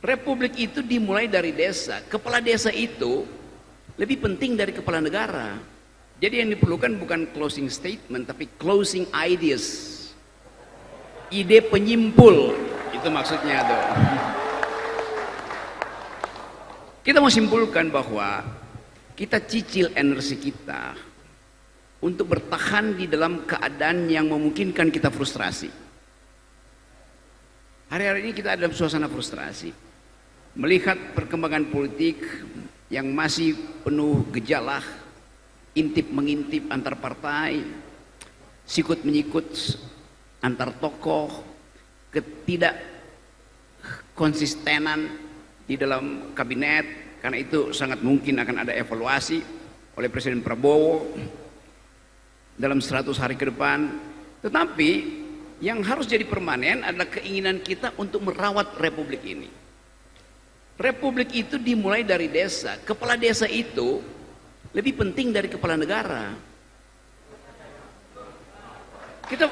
Republik itu dimulai dari desa. Kepala desa itu lebih penting dari kepala negara. Jadi yang diperlukan bukan closing statement, tapi closing ideas. Ide penyimpul, itu maksudnya tuh. Kita mau simpulkan bahwa kita cicil energi kita untuk bertahan di dalam keadaan yang memungkinkan kita frustrasi. Hari-hari ini kita ada dalam suasana frustrasi. Melihat perkembangan politik yang masih penuh gejala, intip mengintip antar partai, sikut menyikut antar tokoh, ketidak konsistenan di dalam kabinet, karena itu sangat mungkin akan ada evaluasi oleh Presiden Prabowo dalam 100 hari ke depan. Tetapi yang harus jadi permanen adalah keinginan kita untuk merawat republik ini. Republik itu dimulai dari desa. Kepala desa itu lebih penting dari kepala negara. Kita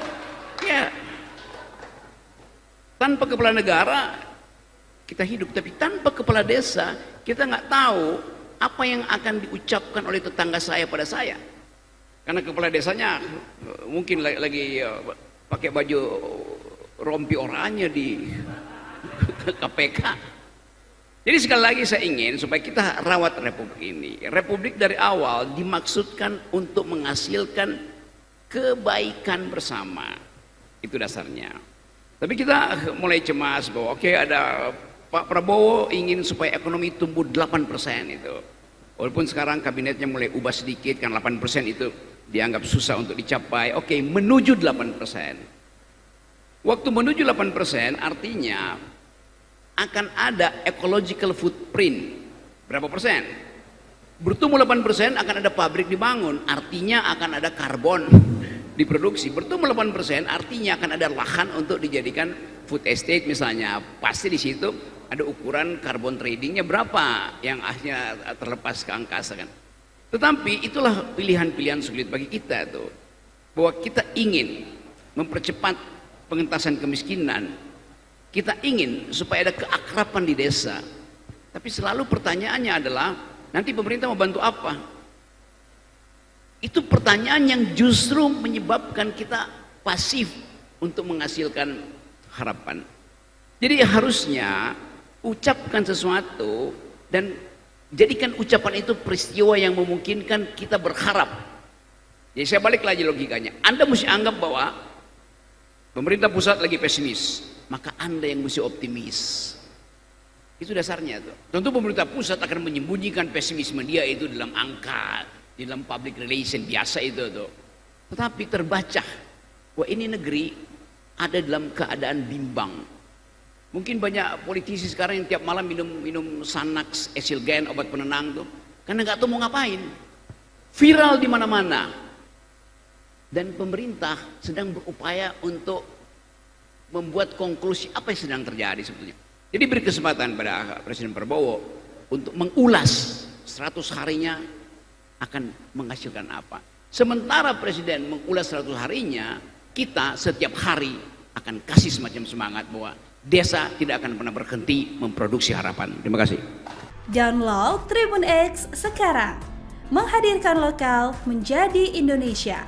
ya tanpa kepala negara kita hidup, tapi tanpa kepala desa kita nggak tahu apa yang akan diucapkan oleh tetangga saya pada saya. Karena kepala desanya mungkin lagi pakai baju rompi oranye di KPK. Jadi sekali lagi saya ingin supaya kita rawat republik ini. Republik dari awal dimaksudkan untuk menghasilkan kebaikan bersama. Itu dasarnya. Tapi kita mulai cemas bahwa oke, ada Pak Prabowo ingin supaya ekonomi tumbuh 8% itu. Walaupun sekarang kabinetnya mulai ubah sedikit, kan 8% itu dianggap susah untuk dicapai. Oke, menuju 8%. Waktu menuju 8% artinya akan ada ecological footprint. Berapa persen? Bertumbuh 8% akan ada pabrik dibangun, artinya akan ada karbon diproduksi. Bertumbuh 8% artinya akan ada lahan untuk dijadikan food estate misalnya. Pasti di situ ada ukuran carbon tradingnya berapa yang akhirnya terlepas ke angkasa kan. Tetapi itulah pilihan-pilihan sulit bagi kita tuh, bahwa kita ingin mempercepat pengentasan kemiskinan. Kita ingin supaya ada keakraban di desa. Tapi selalu pertanyaannya adalah, nanti pemerintah mau bantu apa? Itu pertanyaan yang justru menyebabkan kita pasif untuk menghasilkan harapan. Jadi harusnya ucapkan sesuatu dan jadikan ucapan itu peristiwa yang memungkinkan kita berharap. Jadi saya balik lagi logikanya. Anda mesti anggap bahwa pemerintah pusat lagi pesimis, maka Anda yang mesti optimis. Itu dasarnya tuh. Tentu pemerintah pusat akan menyembunyikan pesimisme dia itu dalam angka, di dalam public relation biasa itu tuh. Tetapi terbaca bahwa ini negeri ada dalam keadaan bimbang. Mungkin banyak politisi sekarang yang tiap malam minum Xanax, Esilgen, obat penenang tuh, karena nggak tahu mau ngapain. Viral di mana-mana. Dan pemerintah sedang berupaya untuk membuat konklusi apa yang sedang terjadi sebetulnya. Jadi beri kesempatan pada Presiden Prabowo untuk mengulas 100 harinya akan menghasilkan apa. Sementara Presiden mengulas 100 harinya, kita setiap hari akan kasih semacam semangat bahwa desa tidak akan pernah berhenti memproduksi harapan. Terima kasih. Download Tribun X sekarang, menghadirkan lokal menjadi Indonesia.